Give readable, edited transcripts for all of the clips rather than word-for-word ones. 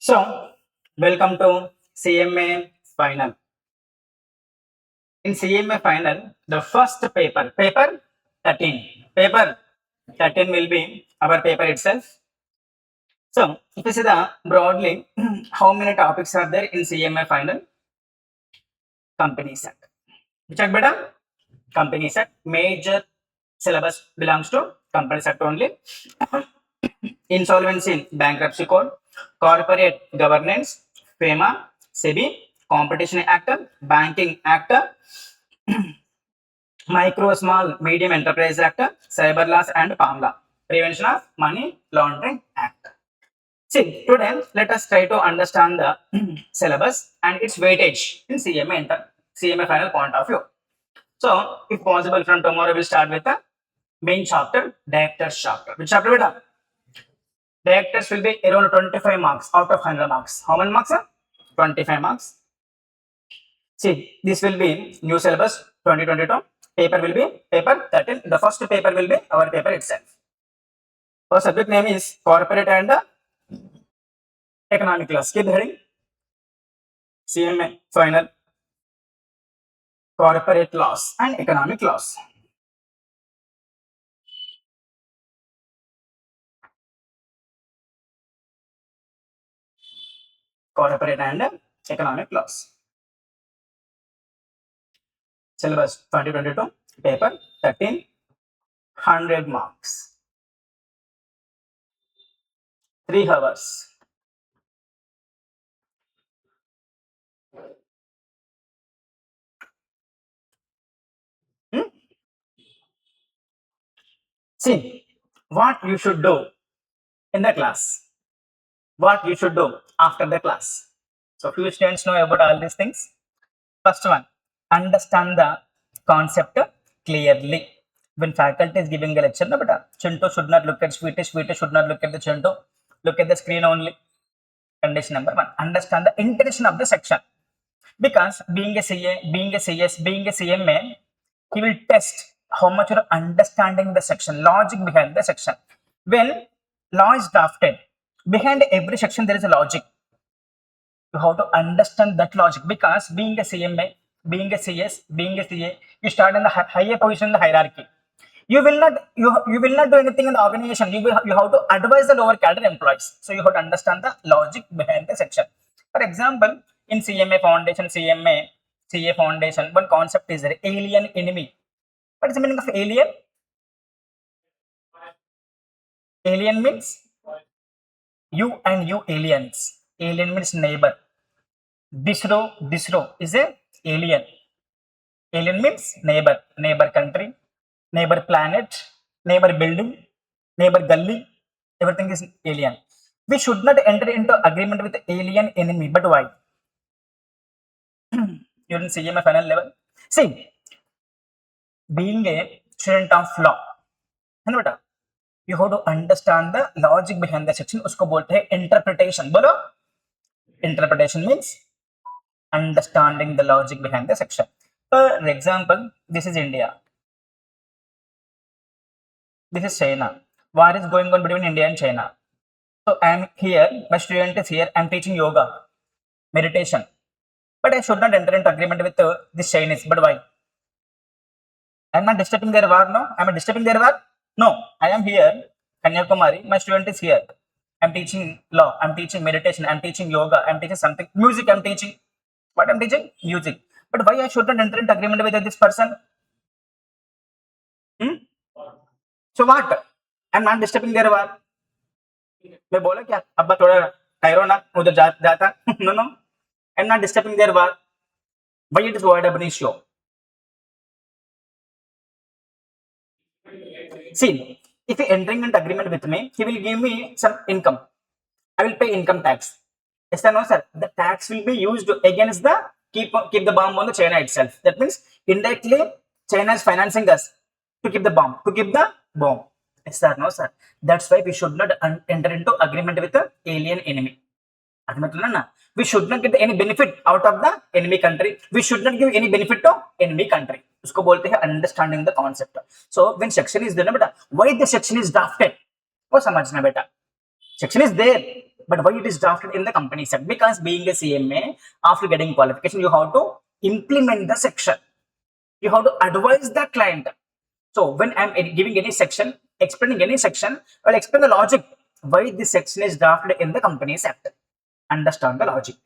So, welcome to CMA Final. In CMA Final, the first paper 13 will be our paper itself. So, if you see the broadly, how many topics are there in CMA Final? Company set. Check better. Company set. Major syllabus belongs to company set only. Insolvency, bankruptcy code, corporate governance, FEMA, SEBI, Competition Act, Banking Act, Micro, Small, Medium Enterprise Act, Cyber Laws and PAM Law, Prevention of Money Laundering Act. See, today let us try to understand the syllabus and its weightage in CMA final point of view. So, if possible, from tomorrow we'll start with the main chapter, Directors chapter. Which chapter, beta? Directors will be around 25 marks out of 100 marks. How many marks? 25 marks. See, this will be new syllabus 2022. Paper will be paper 13. The first paper will be our paper itself. Our subject name is Corporate and Economic Laws. Keep the heading. CMA Final Corporate Laws and Economic Laws. Corporate and Economic Laws. Syllabus 2022. Paper 13. 100 marks. 3 hours. See, what you should do in the class. What you should do after the class. So, few students know about all these things. First one, understand the concept clearly. When faculty is giving a lecture, no, but Chintu should not look at Sweetie should not look at the Chintu. Look at the screen only. Condition number 1. Understand the intention of the section. Because being a CA, being a CS, being a CMA, he will test how much you're understanding the section, logic behind the section. When law is drafted, behind every section there is a logic. You have to understand that logic, because being a CMA, being a CS, being a CA, you start in the higher position in the hierarchy. You will not do anything in the organization. You have to advise the lower cadre employees. So you have to understand the logic behind the section. For example, in CMA Foundation, CA Foundation, one concept is alien enemy. What is the meaning of alien? Alien means you and you aliens. Alien means neighbor. This row is a alien. Alien means neighbor, neighbor country, neighbor planet, neighbor building, neighbor gully. Everything is alien. We should not enter into agreement with alien enemy. But why? You're in CMA final level. See, being a student of law, you have to understand the logic behind the section. Usko bolte hai interpretation. Bolo? Interpretation means understanding the logic behind the section. For example, this is India. This is China. War is going on between India and China. So I am here, my student is here, I am teaching yoga, meditation. But I should not enter into agreement with this Chinese. But why? I am not disturbing their war, no? I am disturbing their war? No. I am here, Kanyakumari, my student is here. I am teaching law, I am teaching meditation, I am teaching yoga, I am teaching something. Music I am teaching. What I am teaching? Music. But why I should not enter into agreement with this person? So what? I am not disturbing their war. मैं बोला क्या अब्बा थोड़ा ठहरो ना उधर जाता no I'm not disturbing their work. Why it is void ab initio? See, if he entering into agreement with me, he will give me some income. I will pay income tax. Yes or no, sir? The tax will be used against the keep the bomb on the China itself. That means indirectly China is financing us to keep the bomb. Yes or no, sir? That's why we should not enter into agreement with the alien enemy. We should not get any benefit out of the enemy country. We should not give any benefit to enemy country. उसको बोलते हैं understanding the concept. So when section is there, बेटा, why the section is drafted? वो समझना बेटा. Section is there. but why it is drafted in the Companies Act? Because being a CMA, after getting qualification, you have to implement the section. You have to advise the client. So when I'm giving any section, explaining any section, I'll explain the logic why this section is drafted in the Companies Act. Understand the logic.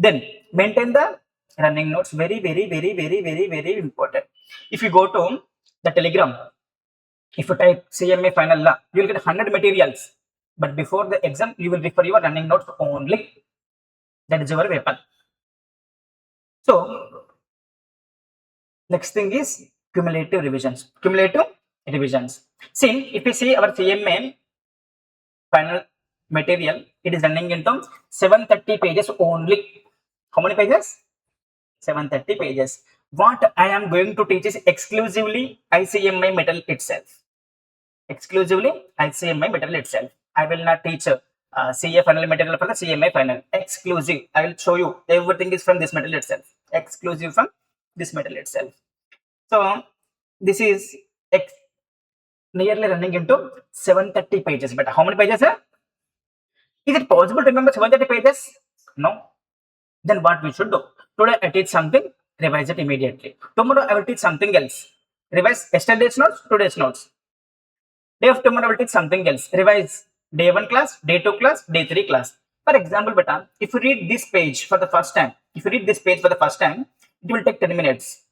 Then maintain the running notes. Very, very, very, very, very, very important. If you go to the Telegram, if you type CMA Final Law, you will get 100 materials. But before the exam, you will refer your running notes only. That is your weapon. So next thing is cumulative revisions. Cumulative revisions. See, if you see our CMA final material, it is running into 730 pages only. How many pages? 730 pages. What I am going to teach is exclusively ICMA material itself. Exclusively ICMA material itself. I will not teach CA final material for the CMA final. Exclusive. I will show you everything is from this material itself. Exclusive from this material itself. So this is nearly running into 730 pages. But how many pages? Is it possible to remember 730 pages? No. Then what we should do? Today I teach something, revise it immediately. Tomorrow I will teach something else. Revise yesterday's notes, today's notes. Day of tomorrow I will teach something else. Revise day 1 class, day 2 class, day 3 class. For example, beta, if you read this page for the first time, it will take 10 minutes.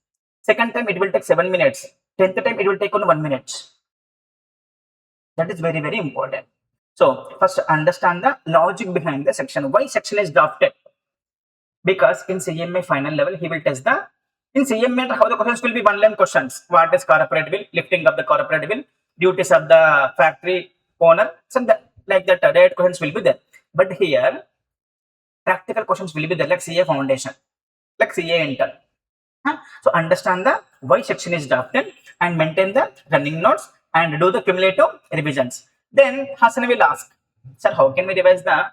Second time it will take 7 minutes. 10th time it will take only 1 minute. That is very, very important. So first understand the logic behind the section. Why section is drafted? Because in CMA final level, he will test the, in CMA, how the questions will be one-line questions. What is corporate will, lifting of the corporate will, duties of the factory owner, some like that, direct questions will be there. But here, practical questions will be there, like CA foundation, like CA Inter. So understand the why section is drafted and maintain the running notes and do the cumulative revisions. Then Hassan will ask, sir, how can we revise the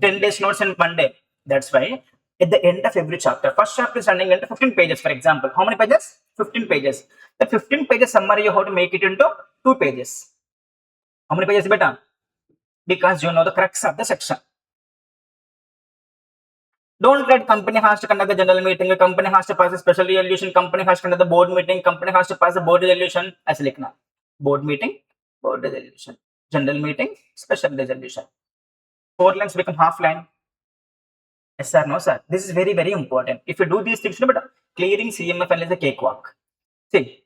10 days notes in 1 day? That's why at the end of every chapter, first chapter is running into 15 pages, for example. How many pages? 15 pages. The 15 pages summary, you have to make it into 2 pages. How many pages, beta? Because you know the crux of the section. Don't write company has to conduct the general meeting, company has to pass a special resolution, company has to conduct the board meeting, company has to pass a board resolution. As likhna. Board meeting, board resolution. General meeting, special resolution. 4 lines become half line. Yes sir, no sir. This is very, very important. If you do these things, but clearing CMFL is a cakewalk. See,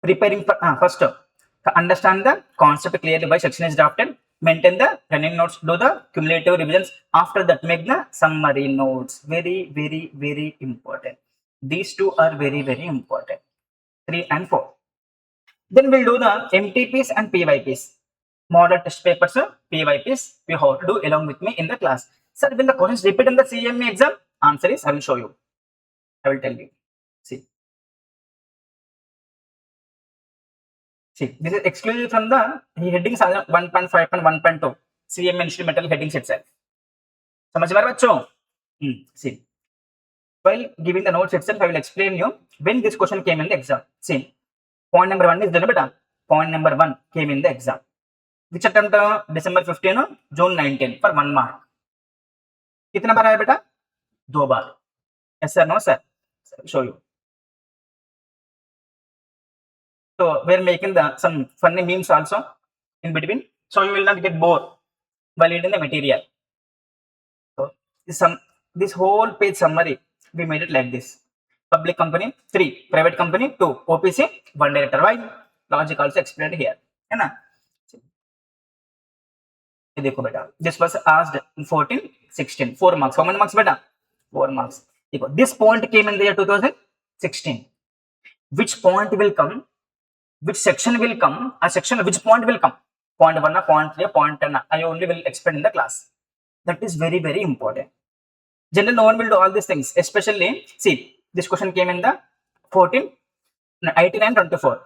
preparing for first to understand the concept clearly by section is drafted, maintain the running notes, do the cumulative revisions. After that, make the summary notes. Very, very, very important. These two are very, very important. 3 and 4. Then we'll do the MTPs and PYPs. Model test papers, PYPs, you have to do along with me in the class. Sir, will the questions repeat in the CMA exam? Answer is, I will show you. I will tell you. See, this is exclusive from the headings 1.5 and 1.2 CMA instrumental headings itself. समझ में बच्चों? See, while giving the notes itself, I will explain you when this question came in the exam. See, point number 1 is done, beta. Point number 1 came in the exam. Which attempt? December 15, June 19 for 1 mark. कितना बार आया बेटा? 2 बार. Yes sir, no sir. I'll show you. So we're making some funny memes also in between, so you will not get bored while reading the material. So this whole page summary we made it like this: public company 3, private company 2, OPC 1 director. Why? Logic also explained here. है ना? देखो बेटा, this was asked in 14-16, 4 marks. How many marks बेटा? 4 marks. देखो, this point came in the year 2016. Which point will come? Which section will come? A section, which point will come? Point 1, point 3, point 10. I only will explain in the class. That is very, very important. Generally, no one will do all these things. Especially, see, this question came in the 18-24.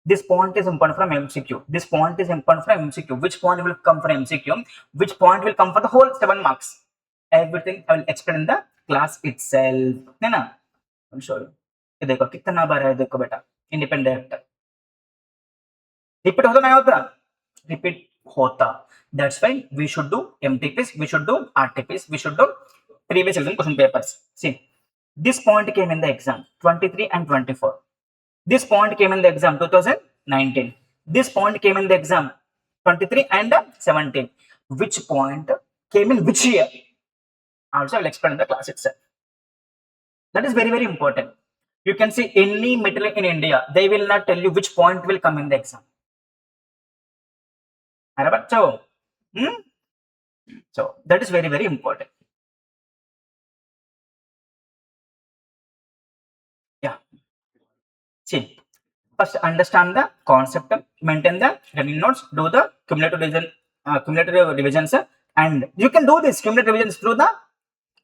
This point is important from MCQ. This point is important from MCQ. Which point will come from MCQ? Which point will come for the whole 7 marks? Everything I will explain in the class itself. है ना? I will show you. ये देखो कितना बार है देखो बेटा. Independent. Repeat होता नहीं होता? Repeat hota. That's why we should do MTPs, we should do RTPs, we should do previous exam question papers. See, this point came in the exam 23 and 24. This point came in the exam 2019. This point came in the exam 23 and 17. Which point came in which year? Also, I will explain in the class itself. That is very, very important. You can see any material in India, they will not tell you which point will come in the exam. So, so that is very, very important. Yeah. See, first understand the concept, maintain the running notes, do the cumulative revisions, and you can do this cumulative revisions through the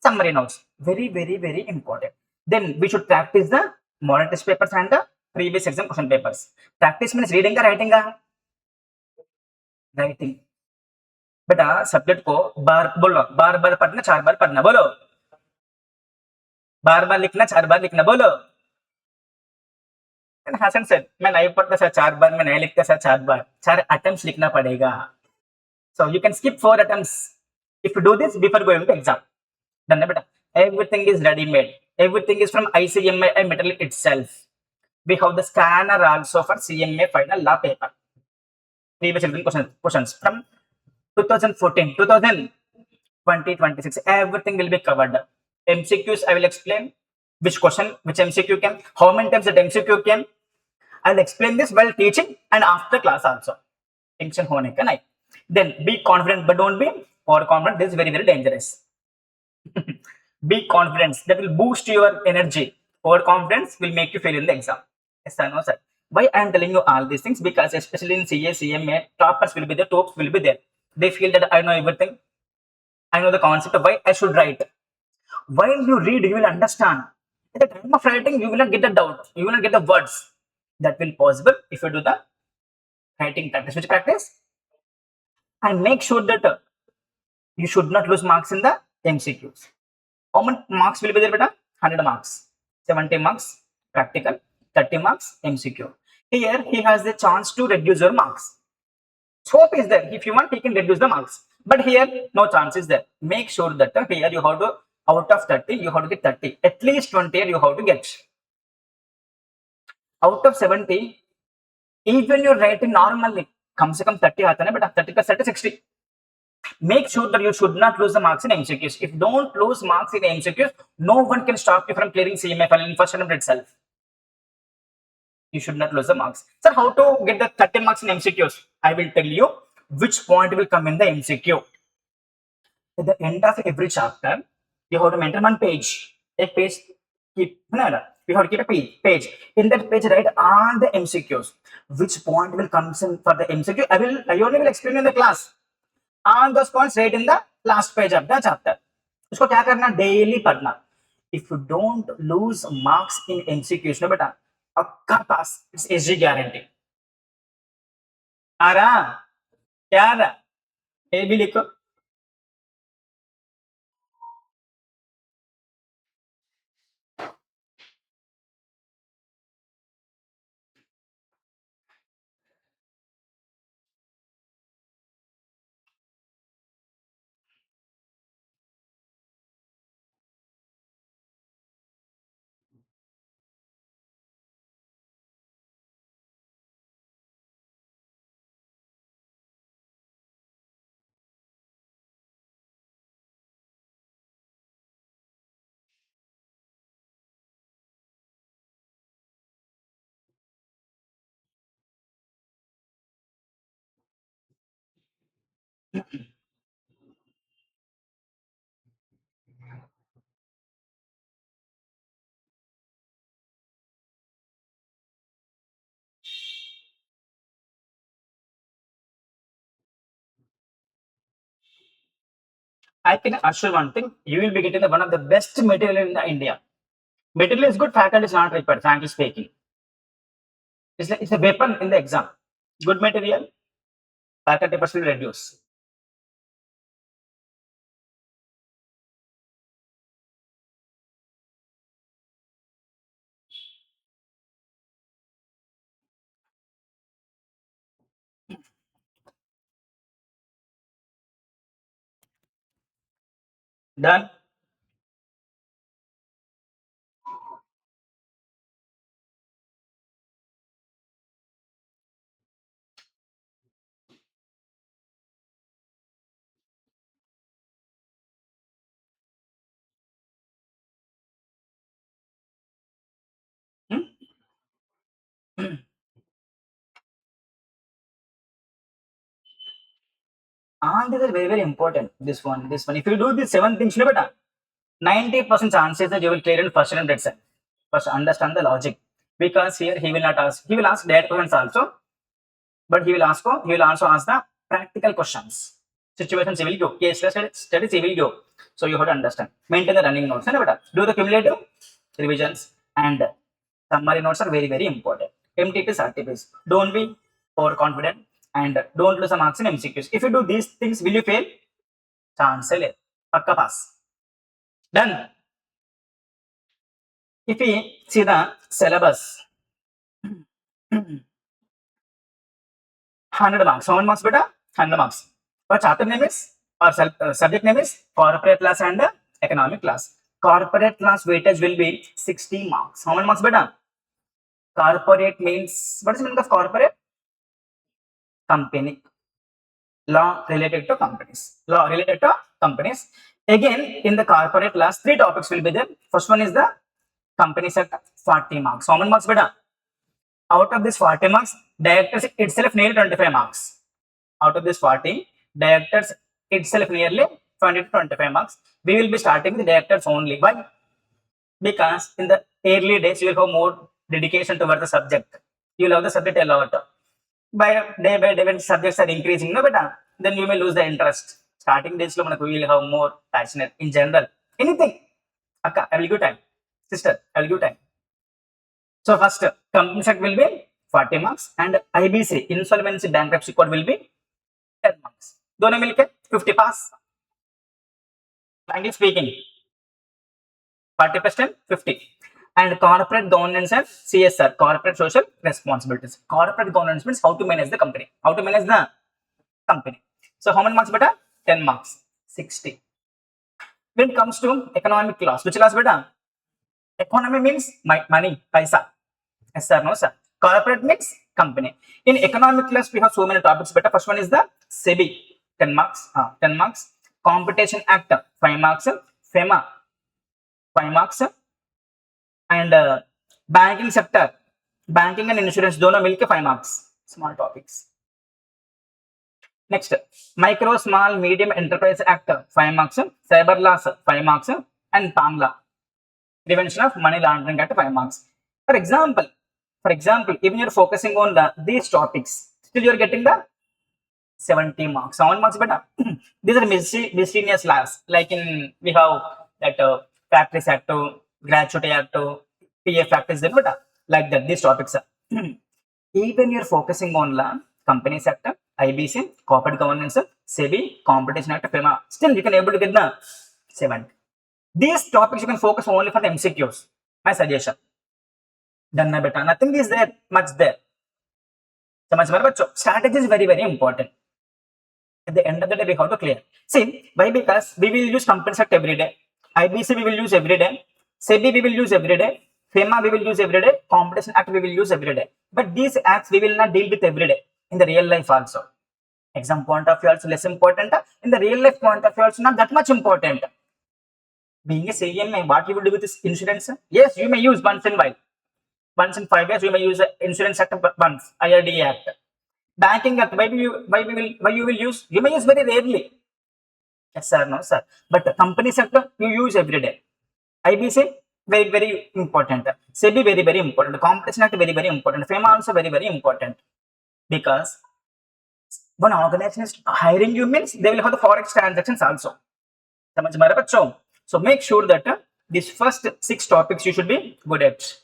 summary notes. Very, very, very important. Then we should practice the model test papers and the previous exam question papers. Practice means reading or writing? Writing. बेटा subject को बार बोलो, बार बार पढ़ना, 4 बार पढ़ना, बोलो, बार बार लिखना, 4 बार लिखना, बोलो. And Hassan said, मैं नहीं पढ़ता सर 4 बार, मैं नहीं लिखता सर 4 बार, 4 attempts लिखना पड़ेगा. So you can skip 4 attempts if you do this before going to exam. Done, beta. Everything is ready made. Everything is from ICMA material itself. We have the scanner also for CMA final law paper. Previous questions from 2014, 2020, 26. Everything will be covered. MCQs I will explain. Which question, which MCQ came, how many times that MCQ came. I will explain this while teaching and after class also. Tension hone ka nahi. Then be confident, but don't be overconfident. This is very, very dangerous. Be confident. That will boost your energy. Overconfidence will make you fail in the exam. Yes sir, no sir. Why I am telling you all these things? Because especially in CA, CMA, toppers will be there, tops will be there. They feel that I know everything. I know the concept of why I should write. While you read, you will understand. At the time of writing, you will not get the doubt. You will not get the words. That will possible if you do the writing practice. Which practice? And make sure that you should not lose marks in the MCQs. How many marks will be there, beta? 100 marks, 70 marks practical, 30 marks MCQ. Here he has the chance to reduce your marks. Scope is there. If you want, he can reduce the marks. But here, no chance is there. Make sure that here you have to, out of 30, you have to get 30. At least 20 you have to get. Out of 70, even you're writing normally, come se come 30 aata na beta, 30 plus 30, 60. Make sure that you should not lose the marks in MCQs. If don't lose marks in MCQs, no one can stop you from clearing CMA final in first attempt itself. You should not lose the marks. Sir, how to get the 30 marks in MCQs? I will tell you which point will come in the MCQ. At the end of every chapter, you have to maintain one page. A page, we have to keep a page. In that page, write all the MCQs. Which point will come in for the MCQ? I only will explain in the class. All those points write in the last page of the chapter. उसको क्या करना? Daily पढ़ना. If you don't lose marks in MCQs, no beta, पक्का pass. It's SG guarantee. आ रहा? क्या आ रहा? ये भी लिखो. I can assure one thing, you will be getting one of the best material in the India. Material is good, faculty is not required, frankly speaking. It's a weapon in the exam. Good material, faculty percent will reduce. Done. Hmm? And these are very, very important. This one. If you do these 7 things, you know better. 90% chances that you will clear in first attempt itself. First, understand the logic. Because here he will not ask. He will ask direct questions also, but he will also ask the practical questions. Situations he will go. Case studies he will go. So you have to understand. Maintain the running notes. Do the cumulative revisions and summary notes are very, very important. MTPs, RTPs. Don't be overconfident and don't lose the marks in MCQs. If you do these things, will you fail? Chance le. Pakka pass. Done. If we see the syllabus, 100 marks. How many marks, beta? 100 marks. Our chapter name is, or subject name is corporate class and economic class. Corporate class weightage will be 60 marks. How many marks, beta? Corporate means, what is the meaning of corporate? Company. Law related to companies. Law related to companies. Again, in the corporate class, 3 topics will be there. First one is the company sector, 40 marks. How many marks, beta? Out of this 40 marks, directors itself nearly 25 marks. Out of this 40, directors itself nearly 20 to 25 marks. We will be starting with directors only. Why? Because in the early days, you will have more dedication towards the subject. You love the subject a lot. By day, when subjects are increasing, no, beta, then you may lose the interest. Starting days, we will have more passionate in general. Anything. Akka, I will give time. Sister, I will give time. So first, company set will be 40 marks and IBC, insolvency bankruptcy code will be 10 marks. दोनों मिलके 50 pass. Frankly speaking, 40 plus 10, 50. And corporate governance and CSR, corporate social responsibilities. Corporate governance means how to manage the company. How to manage the company. So how many marks, beta? 10 marks. 60. When it comes to economic class, which class, beta? Economy means money, paisa. Yes, sir, no, sir. Corporate means company. In economic class, we have so many topics. But first one is the SEBI, 10 marks. 10 marks. Competition Act, 5 marks. FEMA, 5 marks. And banking sector, banking and insurance, dono milke 5 marks. Small topics. Next, Micro, Small, Medium Enterprise Act, 5 marks. Cyber laws, 5 marks. And PAMLA, Prevention of Money Laundering Act, 5 marks. For example, even you're focusing on these topics, still you're getting the 70 marks. 7 marks, better. These are miscellaneous laws. Like in, we have that Factories Act, Gratuity Act, PF Act is there, better. Like that, these topics are. Even you're focusing on law, company sector, IBC, corporate governance, SEBI, competition act, FEMA, still you can able to get the 70. These topics you can focus only for the MCQs. My suggestion. Done na beta. Nothing is there much there. Strategy is very, very important. At the end of the day, we have to clear. See, why? Because we will use company sector every day. IBC we will use every day. SEBI we will use every day. FEMA we will use every day. Competition Act we will use every day. But these acts we will not deal with every day in the real life also. Exam point of view also less important. In the real life point of view also not that much important. Being a CMA, what you will do with this insurance? Yes, you may use once in a while. Once in 5 years, you may use insurance act once, IRDA Act. Banking Act, why you will use? You may use very rarely. Yes, sir, no, sir. But the company sector, you use every day. IBC, very, very important. SEBI, very, very important. Competition Act, very, very important. FEMA also very, very important. Because when organization is hiring you means they will have the forex transactions also. So make sure that these first 6 topics you should be good at.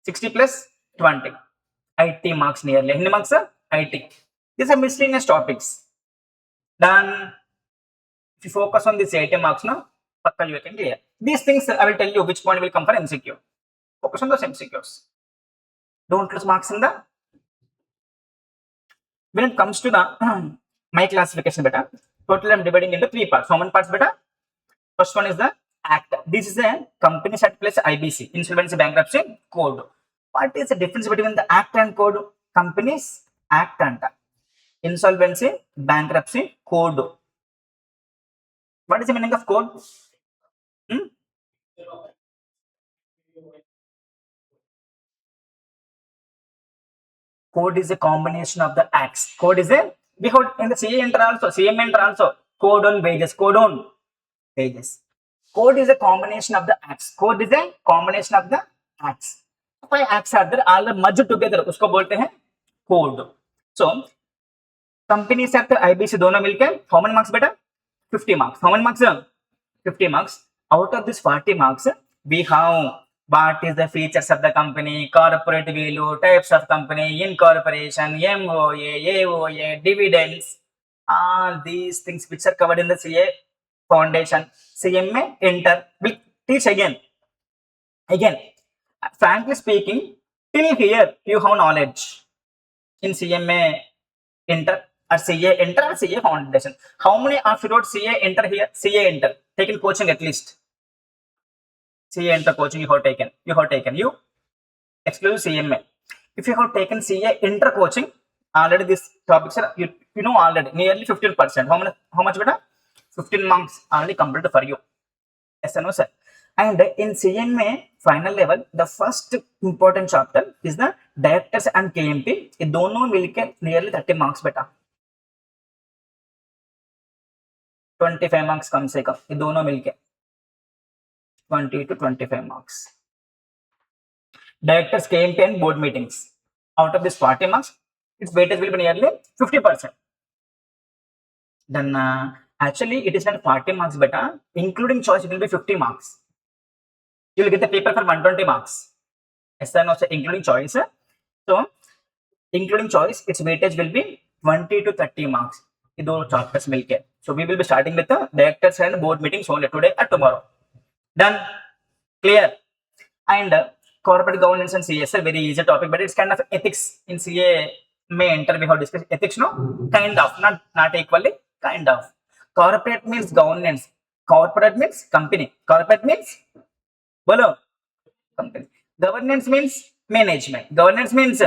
60 plus 20. IT marks nearly. How many marks are IT? These are miscellaneous topics. Then, if you focus on these 80 marks now, you can clear. These things I will tell you which point will come for MCQ. Focus on those MCQs. Don't lose marks in the. When it comes to the my classification, beta, total I'm dividing into 3 parts. How many parts, beta? First one is the Act. This is a Companies Act plus IBC, Insolvency Bankruptcy Code. What is the difference between the Act and Code? Companies Act and Insolvency Bankruptcy Code. What is the meaning of code? Hmm? Code is a combination of the acts. Code is a, we have in the CA Inter also, CMA Inter also, code on wages, code on wages. Code is a combination of the acts. Code is a combination of the acts. Five acts are there, all are merged together. उसको बोलते हैं code. So Companies Act IBC दोनों मिलके how many marks बेटा? 50 marks. How many marks? 50 marks. Out of this 40 marks, we have what is the features of the company, corporate value, types of company, incorporation, MOA, AOA, dividends, all these things which are covered in the CA foundation. CMA Inter will teach again. Again, frankly speaking, till here you have knowledge in CMA Inter or CA Inter or CA foundation. How many of you wrote CA Inter here? CA Inter. Taken coaching at least. CA Inter coaching you have taken. You exclusive CMA. If you have taken CA Inter coaching, already these topics are you know already nearly 15%. How much better? 15 marks already completed for you. Yes or no, sir? And in CMA final level, the first important chapter is the directors and KMP. ये दोनों मिलके nearly 30 marks बेटा. 25 marks कम से कम ये दोनों मिलके 20 to 25 marks. Directors KMP and board meetings. Out of this 40 marks, its weightage will be nearly 50%. Then actually it is not 40 marks better, including choice it will be 50 marks. You will get the paper for 120 marks. Yes or no, sir? Including choice. So including choice, its weightage will be 20 to 30 marks. Those chapters milke. So we will be starting with the directors and board meetings only today or tomorrow. Done. Clear. And corporate governance and CSR very easy topic, but it's kind of ethics in CA may enter. We have discussed ethics, no? Kind of, not equally, kind of. Corporate means governance. Corporate means company. Corporate means bolo company. Governance means management. Governance means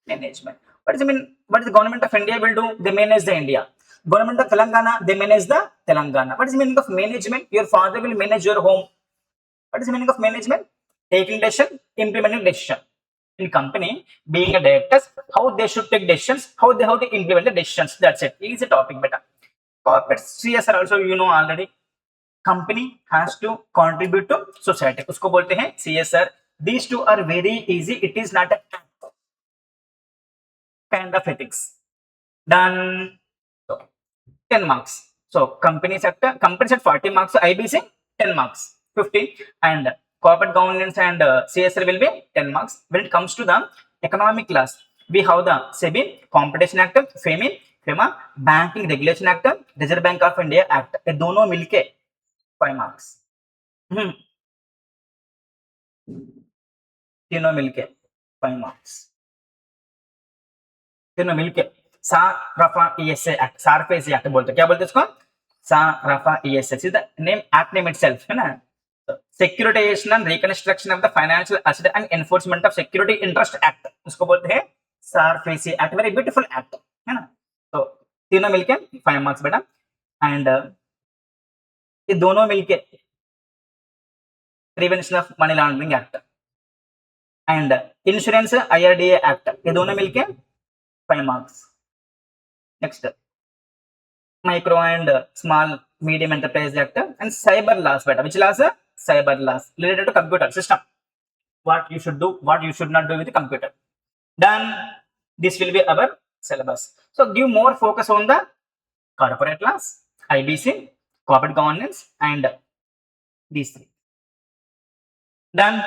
management. What does it mean? What is the government of India will do? They manage the India. Government of Telangana, they manage the Telangana. What is the meaning of management? Your father will manage your home. What is the meaning of management? Taking decision, implementing decision. In company, being a directors, how they should take decisions, how they have to implement the decisions. That's it. Easy topic, better. Corporate CSR also you know already. Company has to contribute to society. उसको बोलते हैं CSR. These two are very easy. It is not a kind of ethics. Done. So, 10 marks. So companies at 40 marks. IBC 10 marks. 50 and corporate governance and CSR will be 10 marks. When it comes to the economic class, we have the SEBI Competition Act, FEMA Banking Regulation Act, Reserve Bank of India Act. ये दोनों मिलके 5 marks. तीनों मिलके 5 marks. तीनों मिलके सारफा ESA Act, SARFAESI act बोलते क्या बोलते इसको? सारफा ESA is the name act name itself है ना? Securitization and Reconstruction of the Financial Asset and Enforcement of Security Interest Act उसको बोलते हैं SARFAESI act. Very beautiful act है ना? तो तीनों मिलके 5 marks बेटा. एंड ये दोनों मिलके prevention of money laundering act and insurance IRDA act. ये दोनों मिलके 5 marks. Next, micro and small medium enterprise act and cyber laws better. Which laws? Cyber laws related to computer system. What you should do, what you should not do with the computer. Done. This will be our syllabus. So give more focus on the corporate laws, IBC, corporate governance, and these three. Done.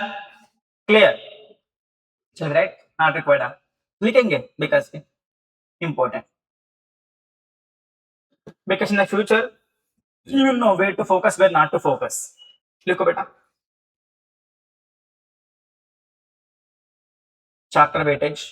Clear. So right? Not required. लिखेंगे because important. Because in the future, you will know where to focus, where not to focus. लिखो बेटा. Chapter weightage.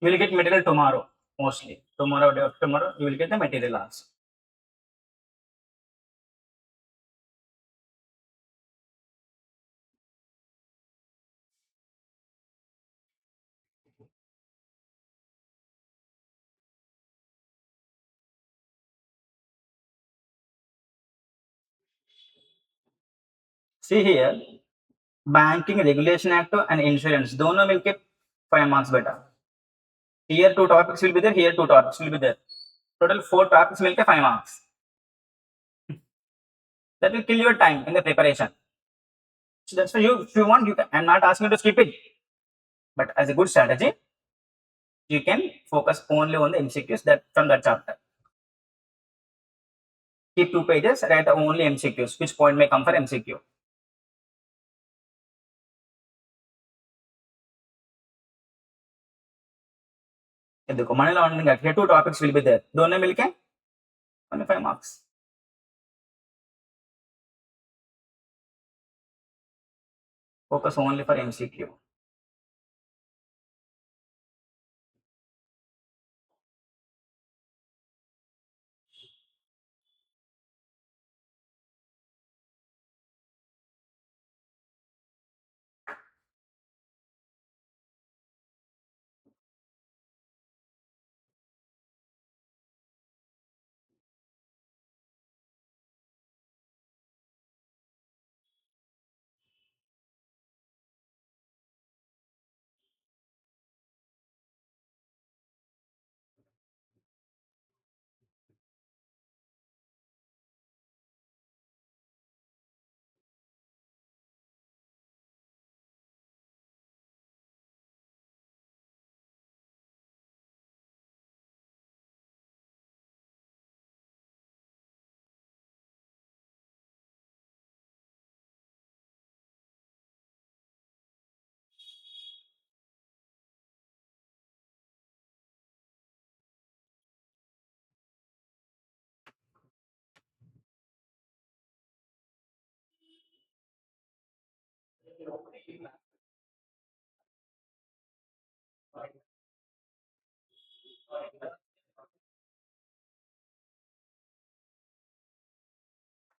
You will get material tomorrow, mostly. Tomorrow, day after tomorrow, you will get the material also. See here, Banking Regulation Act and Insurance. Dono will get 5 marks better. Here 2 topics will be there, here 2 topics will be there. Total 4 topics will get 5 marks. That will kill your time in the preparation. So that's why if you want, I'm not asking you to skip it. But as a good strategy, you can focus only on the MCQs that from that chapter. Keep 2 pages, write only MCQs. Which point may come for MCQ? Money laundering act. Here 2 topics will be there. Dono will get only 5 marks. Focus only for MCQ.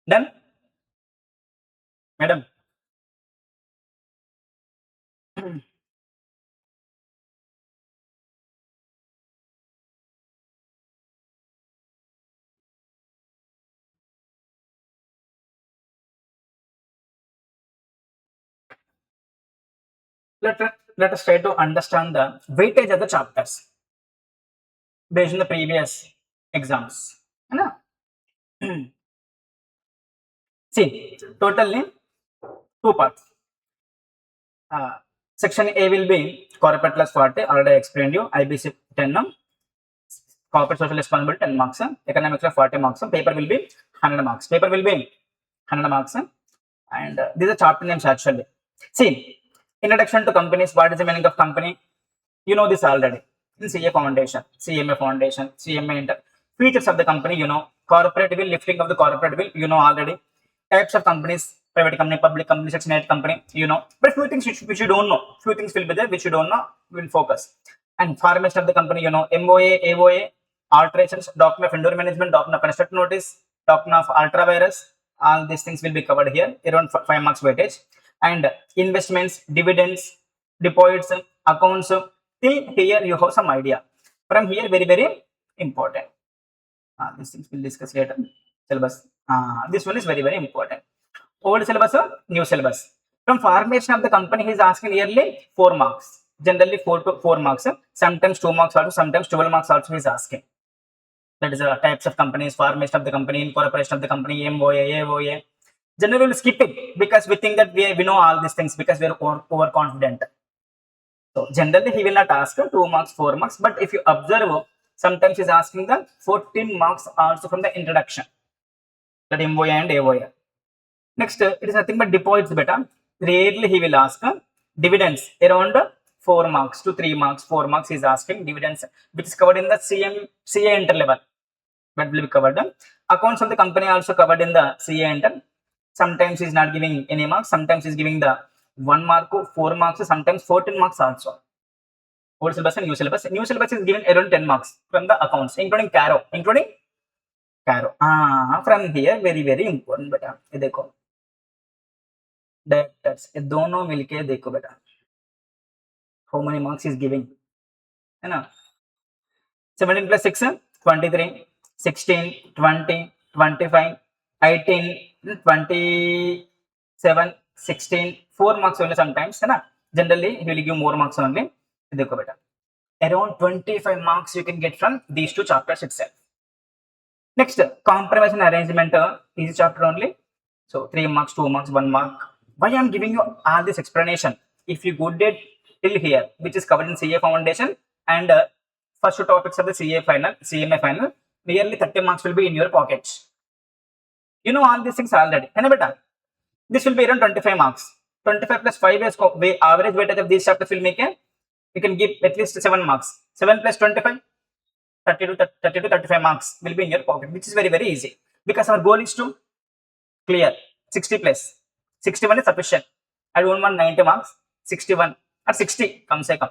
Done? Madam? Let us try to understand the weightage of the chapters based on the previous exams. See, totally 2 parts. Section A will be corporate plus 40. Already I explained you. IBC 10, corporate social responsibility 10 marks. Economics 40 marks. Paper will be 100 marks. Paper will be 100 marks. And these are chapter names actually. See, introduction to companies. What is the meaning of company? You know this already. In CA Foundation, CMA Foundation, CMA Inter. Features of the company, you know. Corporate will, lifting of the corporate will, you know already. Types of companies, private company, public company, section 8 company, you know. But few things which you don't know. Few things will be there which you don't know, will focus. And formation of the company, you know, MOA, AOA, alterations, document of indoor management, document of construct notice, document of ultra virus. All these things will be covered here, around 5 marks weightage. And investments, dividends, deposits, accounts. Till here you have some idea. From here, very, very important. These things we'll discuss later. Syllabus. This one is very, very important. Old syllabus or new syllabus. From formation of the company, he is asking yearly 4 marks. Generally 4 to 4 marks. Sometimes 2 marks also, sometimes 12 marks also he is asking. That is the types of companies, formation of the company, incorporation of the company, MOA, AOA. Generally we'll skip it because we think that we know all these things because we are overconfident. So generally he will not ask 2 marks, 4 marks, but if you observe, sometimes he's asking the 14 marks also from the introduction, that MOA and AOA. Next, it is nothing but deposits beta. Rarely he will ask dividends, around 4 marks to 3 marks, 4 marks he is asking dividends, which is covered in the CA Inter level. That will be covered. Accounts of the company also covered in the CA Inter. Sometimes he is not giving any marks, sometimes he is giving the 1 mark, 4 marks, sometimes 14 marks also. Old syllabus and new syllabus. New syllabus is given around 10 marks from the accounts, including Caro. From here, very important beta. ये देखो, directors. ये दोनों मिलके देखो बेटा. How many marks is giving? है ना? 17 plus 6, 23, 16, 20, 25, 18, 27, 16, 4 marks only sometimes, है ना? Generally, he will give more marks only. देखो बेटा, around 25 marks you can get from these two chapters itself. Next, compromise and arrangement is chapter only. So 3 marks, 2 marks, 1 mark. Why I am giving you all this explanation? If you good it till here, which is covered in CA Foundation and first two topics of the CA Final, CMA Final, nearly 30 marks will be in your pockets. You know all these things already. This will be around 25 marks. 25 plus 5 is average weightage of these chapters will make you can give at least 7 marks. 7 plus 25, 30 to 35 marks will be in your pocket, which is very easy. Because our goal is to clear 60 plus. 61 is sufficient. I don't want 90 marks. 61 or 60 come say come.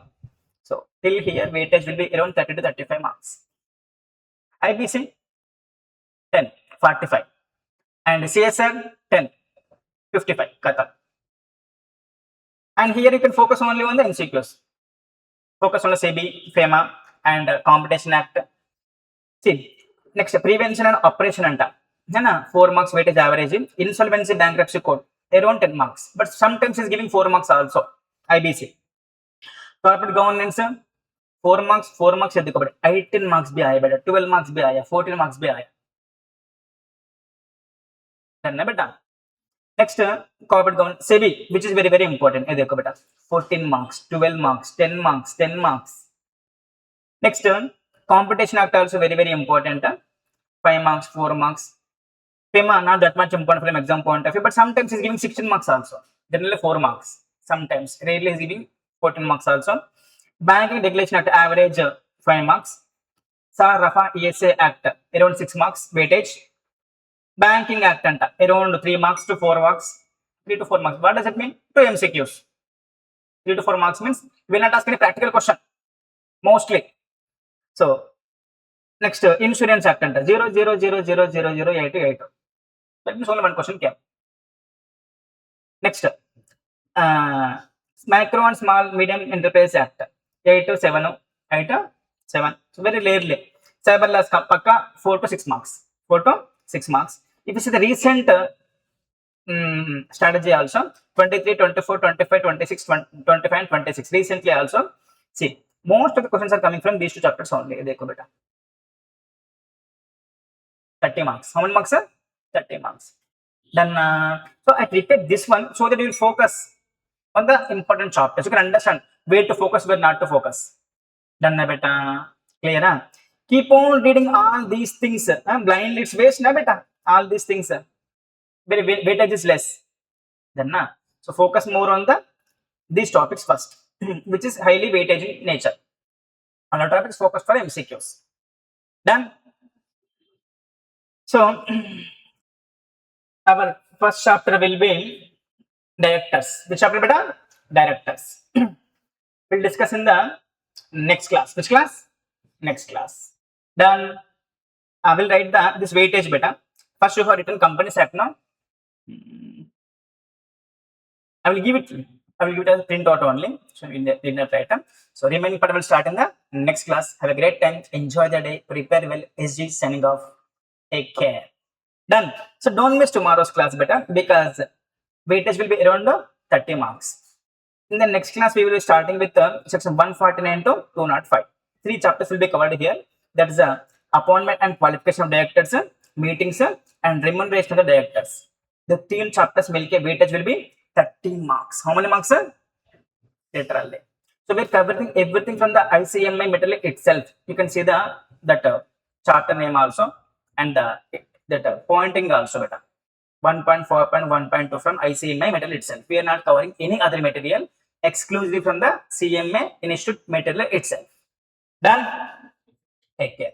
So till here weightage will be around 30 to 35 marks. IBC 10, 45. And CSR 10, 55. Kata. And here you can focus only on the MCQs. Focus on the SEBI, FEMA, and Competition Act. See, next prevention and operation anta. 4 marks weightage average. Insolvency bankruptcy code around 10 marks. But sometimes is giving 4 marks also. IBC. Corporate governance 4 marks 18 marks bhi aaya beta, 12 marks bhi aaya, 14 marks bhi aaya. Done na beta. Next, corporate governance SEBI, which is very important. 14 marks, 12 marks, 10 marks, 10 marks. Next, Competition Act also very important. 5 marks, 4 marks. FEMA not that much important from exam point of view, but sometimes is giving 16 marks also. Generally 4 marks. Sometimes, rarely is giving 14 marks also. Banking Regulation Act average 5 marks. SAR-RAFA ESA Act around 6 marks weightage. Banking Act anta around 3 marks to 4 marks. 3 to 4 marks. What does it mean? 2 MCQs. 3 to 4 marks means we will not ask any practical question. Mostly. So, next, Insurance Act anta 000000888. That means only one question came. Next, Micro and Small Medium Enterprise Act 827. So very rarely. Cyber laws pakka 4 to 6 marks. 4 to 6 marks. If you see the recent strategy also 23, 24, 25, 26, 25 and 26 recently also, see most of the questions are coming from these two chapters only. Dekho beta, 30 marks. How many marks sir? 30 marks. Then so I prepared this one so that you will focus on the important chapters. You can understand where to focus, where not to focus. Done na beta? Clear? Keep on reading all these things. Blindly it's waste na beta. All these things. Very weightage is less. Then na. So focus more on these topics first, which is highly weightage in nature. Other topics focus for MCQs. Done. So our first chapter will be directors. Which chapter beta? Directors. We'll discuss in the next class. Which class? Next class. Then I will write this weightage beta. First you have written Companies Act now. I will give it as a printout only. So in the item. So remaining part will start in the next class. Have a great time. Enjoy the day. Prepare well. SG signing off. Take care. Done. So don't miss tomorrow's class beta, because weightage will be around 30 marks. In the next class we will be starting with section 149 to 205. 3 chapters will be covered here. That is appointment and qualification of directors, meetings, and remuneration of the directors. The 3 chapters weightage will be 30 marks. How many marks, sir? Literally. So we're covering everything from the ICMA material itself. You can see that charter name also, and that pointing also beta. 1.4.1.2 from ICMA material itself. We are not covering any other material, exclusively from the CMA Institute material itself. Done? Take care.